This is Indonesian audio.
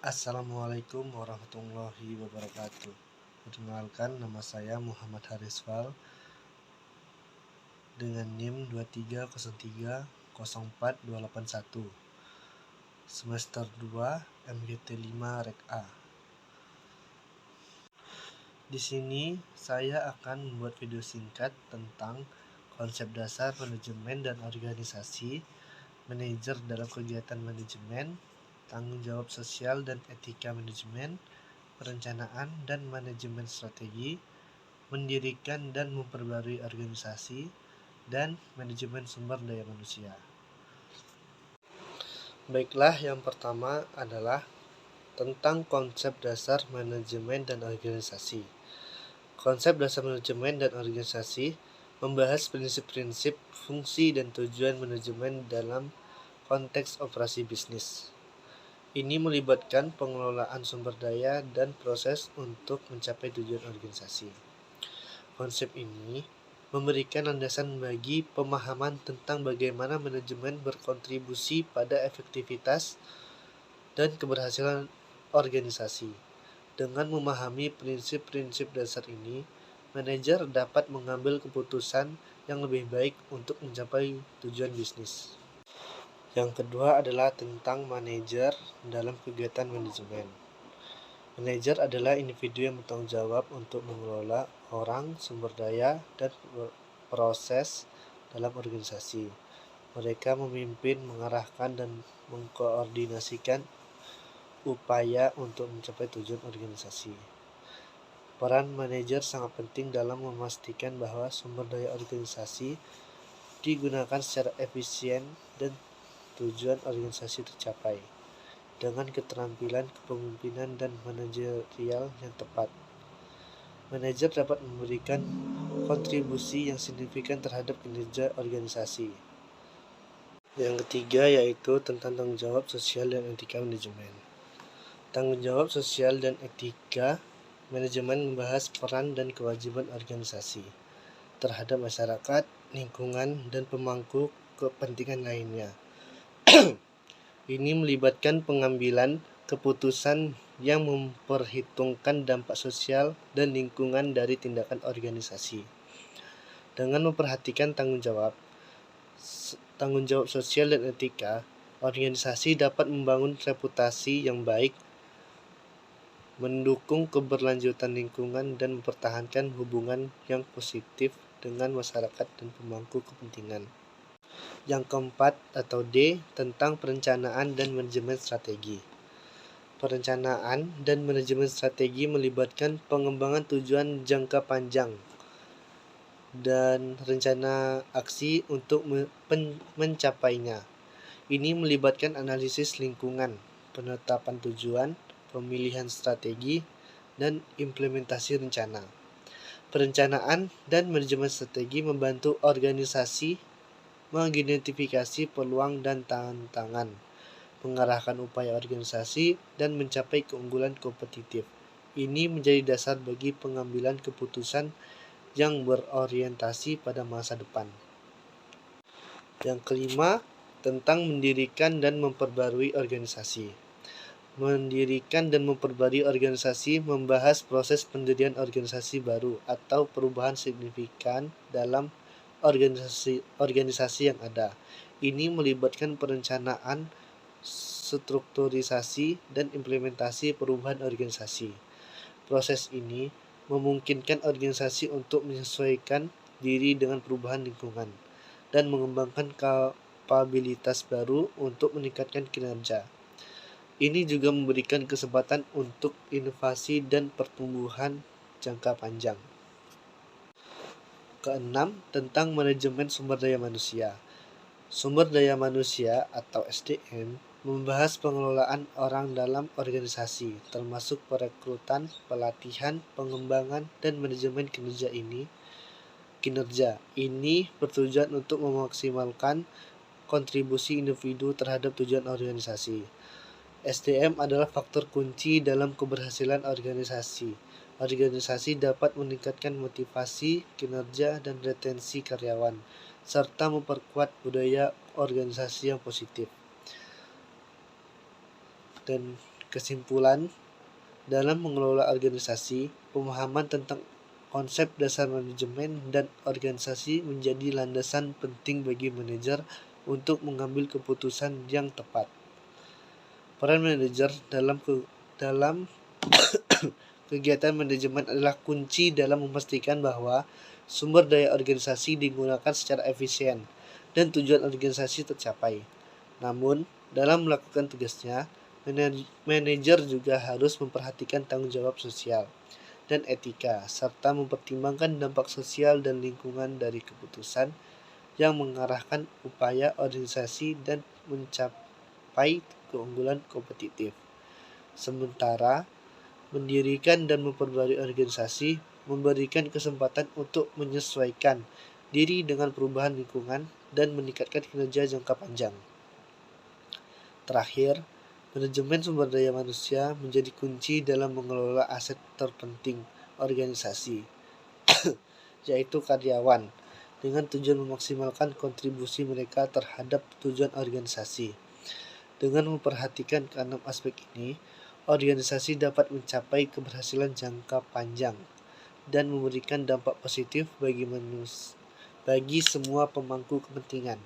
Assalamualaikum warahmatullahi wabarakatuh. Perkenalkan, nama saya Muhammad Harisfal dengan NIM 230304281, semester 2 MGT 5 Rek A. Di sini saya akan membuat video singkat tentang konsep dasar manajemen dan organisasi, manajer dalam kegiatan manajemen, tanggung jawab sosial dan etika manajemen, perencanaan dan manajemen strategi, mendirikan dan memperbarui organisasi, dan manajemen sumber daya manusia. Baiklah, yang pertama adalah tentang konsep dasar manajemen dan organisasi. Konsep dasar manajemen dan organisasi membahas prinsip-prinsip, fungsi, dan tujuan manajemen dalam konteks operasi bisnis. Ini melibatkan pengelolaan sumber daya dan proses untuk mencapai tujuan organisasi. Konsep ini memberikan landasan bagi pemahaman tentang bagaimana manajemen berkontribusi pada efektivitas dan keberhasilan organisasi. Dengan memahami prinsip-prinsip dasar ini, manajer dapat mengambil keputusan yang lebih baik untuk mencapai tujuan bisnis. Yang kedua adalah tentang manajer dalam kegiatan manajemen. Manajer adalah individu yang bertanggung jawab untuk mengelola orang, sumber daya, dan proses dalam organisasi. Mereka memimpin, mengarahkan, dan mengkoordinasikan upaya untuk mencapai tujuan organisasi. Peran manajer sangat penting dalam memastikan bahwa sumber daya organisasi digunakan secara efisien dan tujuan organisasi tercapai dengan keterampilan kepemimpinan dan manajerial yang tepat. Manajer dapat memberikan kontribusi yang signifikan terhadap kinerja organisasi. Yang ketiga yaitu tentang tanggung jawab sosial dan etika manajemen. Tanggung jawab sosial dan etika manajemen membahas peran dan kewajiban organisasi terhadap masyarakat, lingkungan, dan pemangku kepentingan lainnya. Ini melibatkan pengambilan keputusan yang memperhitungkan dampak sosial dan lingkungan dari tindakan organisasi. Dengan memperhatikan tanggung jawab sosial dan etika, organisasi dapat membangun reputasi yang baik, mendukung keberlanjutan lingkungan, dan mempertahankan hubungan yang positif dengan masyarakat dan pemangku kepentingan. Yang keempat atau D, tentang perencanaan dan manajemen strategi. Perencanaan dan manajemen strategi melibatkan pengembangan tujuan jangka panjang dan rencana aksi untuk mencapainya. Ini melibatkan analisis lingkungan, penetapan tujuan, pemilihan strategi, dan implementasi rencana. Perencanaan dan manajemen strategi membantu organisasi mengidentifikasi peluang dan tantangan, mengarahkan upaya organisasi, dan mencapai keunggulan kompetitif. Ini menjadi dasar bagi pengambilan keputusan yang berorientasi pada masa depan. Yang kelima, tentang mendirikan dan memperbarui organisasi. Mendirikan dan memperbarui organisasi membahas proses pendirian organisasi baru atau perubahan signifikan dalam organisasi yang ada. Ini melibatkan perencanaan, strukturisasi, dan implementasi perubahan organisasi. Proses ini memungkinkan organisasi untuk menyesuaikan diri dengan perubahan lingkungan dan mengembangkan kapabilitas baru untuk meningkatkan kinerja. Ini juga memberikan kesempatan untuk inovasi dan pertumbuhan jangka panjang. Keenam, tentang manajemen sumber daya manusia. Sumber daya manusia atau SDM membahas pengelolaan orang dalam organisasi, termasuk perekrutan, pelatihan, pengembangan, dan manajemen kinerja. Ini bertujuan untuk memaksimalkan kontribusi individu terhadap tujuan organisasi. SDM adalah faktor kunci dalam keberhasilan organisasi. Organisasi dapat meningkatkan motivasi, kinerja, dan retensi karyawan, serta memperkuat budaya organisasi yang positif. Dan Kesimpulan, dalam mengelola organisasi, pemahaman tentang konsep dasar manajemen dan organisasi menjadi landasan penting bagi manajer untuk mengambil keputusan yang tepat. Peran manajer dalam kegiatan manajemen adalah kunci dalam memastikan bahwa sumber daya organisasi digunakan secara efisien dan tujuan organisasi tercapai. Namun, dalam melakukan tugasnya, manajer juga harus memperhatikan tanggung jawab sosial dan etika, serta mempertimbangkan dampak sosial dan lingkungan dari keputusan yang mengarahkan upaya organisasi dan mencapai keunggulan kompetitif. Sementara, mendirikan dan memperbarui organisasi memberikan kesempatan untuk menyesuaikan diri dengan perubahan lingkungan dan meningkatkan kinerja jangka panjang. Terakhir, manajemen sumber daya manusia menjadi kunci dalam mengelola aset terpenting organisasi, yaitu karyawan, dengan tujuan memaksimalkan kontribusi mereka terhadap tujuan organisasi. Dengan memperhatikan keenam aspek ini, organisasi dapat mencapai keberhasilan jangka panjang dan memberikan dampak positif bagi semua pemangku kepentingan.